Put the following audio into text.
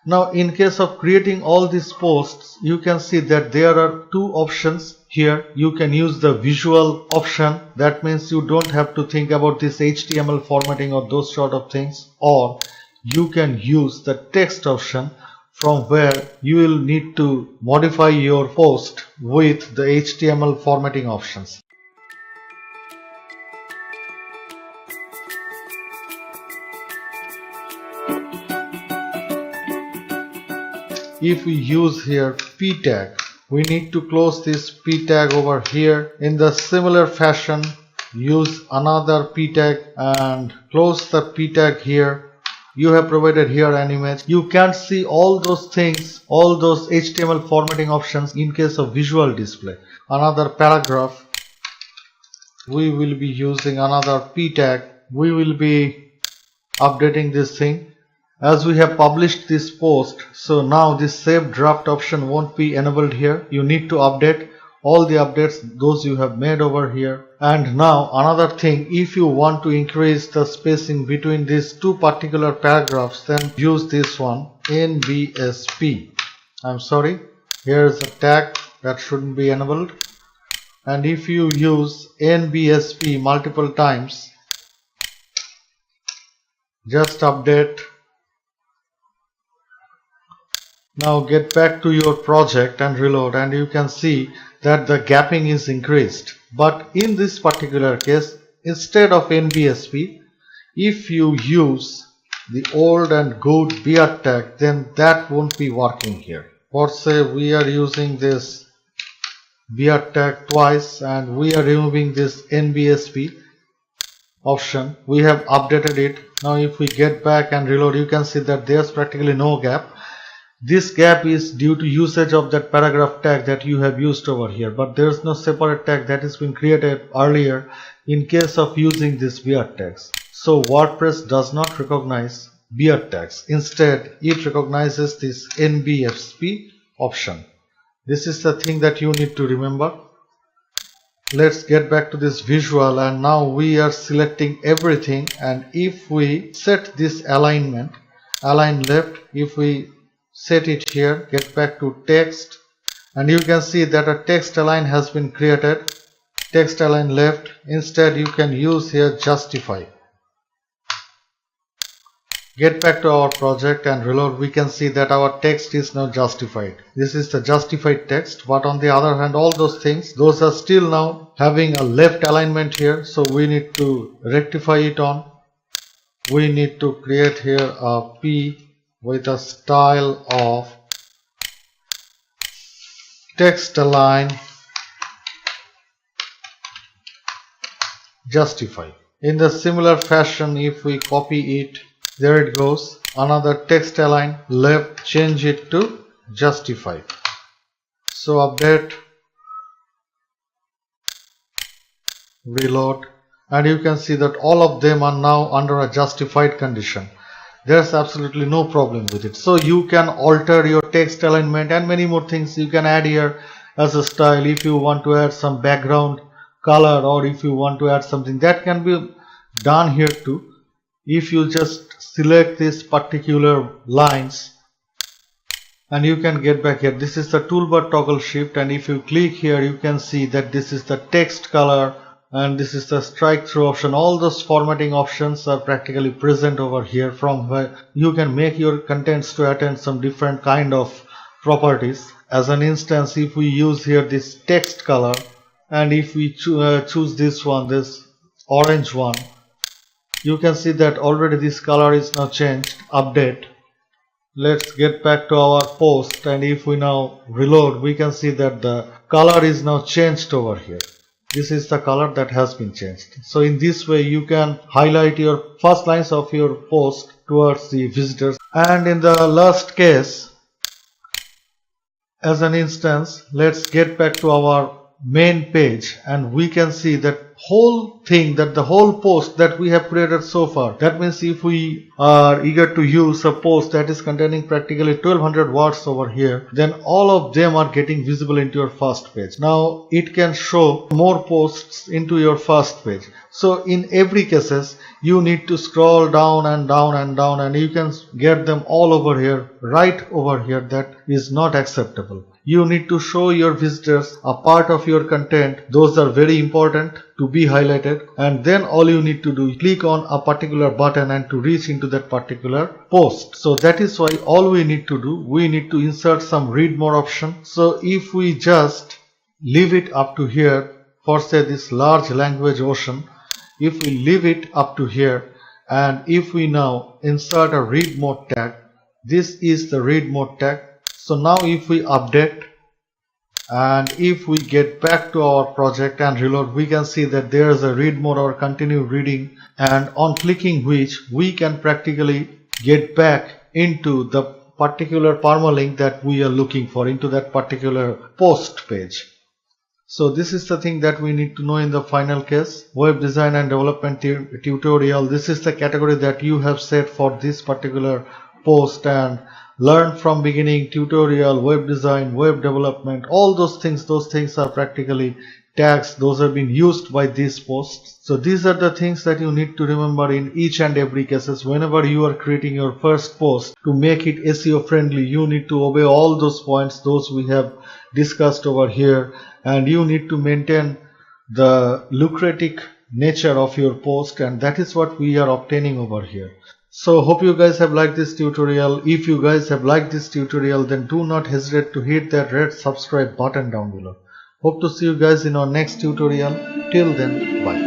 Now in case of creating all these posts, you can see that there are two options here. You can use the visual option, that means you don't have to think about this HTML formatting or those sort of things, or you can use the text option, from where you will need to modify your post with the HTML formatting options. If we use here p tag, we need to close this p tag over here. In the similar fashion, use another p tag and close the p tag here. You have provided here an image. You can't see all those things, all those HTML formatting options in case of visual display. Another paragraph, we will be using another p tag. We will be updating this thing as we have published this post. So now this save draft option won't be enabled here. You need to update all the updates those you have made over here. And now another thing, if you want to increase the spacing between these two particular paragraphs, then use this one, NBSP. I'm sorry, here is a tag that shouldn't be enabled. And if you use NBSP multiple times, just update. Now get back to your project and reload, and you can see that the gapping is increased. But in this particular case, instead of NBSP, if you use the old and good beard tag, then that won't be working here. For say we are using this beard tag twice and we are removing this NBSP option. We have updated it. Now if we get back and reload, you can see that there's practically no gap. This gap is due to usage of that paragraph tag that you have used over here, but there's no separate tag that has been created earlier in case of using this beard tags. So WordPress does not recognize beard tags. Instead, it recognizes this NBSP option. This is the thing that you need to remember. Let's get back to this visual, and now we are selecting everything, and if we set this alignment, align left, if we set it here, get back to text, and you can see that a text align has been created. Text align left. Instead you can use here justify. Get back to our project and reload. We can see that our text is now justified. This is the justified text, but on the other hand, all those things, those are still now having a left alignment here, so we need to rectify it on. We need to create here a P with a style of text align justify. In the similar fashion, if we copy it, there it goes, another text align left, change it to justify. So update, reload, and you can see that all of them are now under a justified condition. There's absolutely no problem with it. So you can alter your text alignment and many more things you can add here as a style. If you want to add some background color, or if you want to add something, that can be done here too. If you just select these particular lines, and you can get back here, this is the toolbar toggle shift, and if you click here, you can see that this is the text color and this is the strike through option. All those formatting options are practically present over here, from where you can make your contents to attend some different kind of properties. As an instance, if we use here this text color, and if we choose this one, this orange one, you can see that already this color is now changed. Update. Let's get back to our post, and if we now reload, we can see that the color is now changed over here. This is the color that has been changed. So in this way you can highlight your first lines of your post towards the visitors. And in the last case, as an instance, let's get back to our main page, and we can see that whole thing, that the whole post that we have created so far. That means if we are eager to use a post that is containing practically 1200 words over here, then all of them are getting visible into your first page. Now it can show more posts into your first page, So in every cases you need to scroll down and down and down, and you can get them all over here, right over here. That is not acceptable. You need to show your visitors a part of your content. Those are very important to be highlighted, and then all you need to do is click on a particular button and to reach into that particular post. So that is why all we need to do, we need to insert some read more option. So if we just leave it up to here for say this large language ocean, if we leave it up to here, and if we now insert a read mode tag, this is the read mode tag. So now if we update and if we get back to our project and reload, we can see that there is a read mode or continue reading, and on clicking which we can practically get back into the particular permalink that we are looking for, into that particular post page. So this is the thing that we need to know in the final case. Web design and development tutorial. This is the category that you have set for this particular post, and learn from beginning, tutorial, web design, web development, all those things are practically tags. Those have been used by these posts. So these are the things that you need to remember in each and every cases. Whenever you are creating your first post, to make it SEO friendly, you need to obey all those points, those we have discussed over here, and you need to maintain the lucrative nature of your post, and that is what we are obtaining over here. So hope you guys have liked this tutorial. If you guys have liked this tutorial, then do not hesitate to hit that red subscribe button down below. Hope to see you guys in our next tutorial. Till then, bye.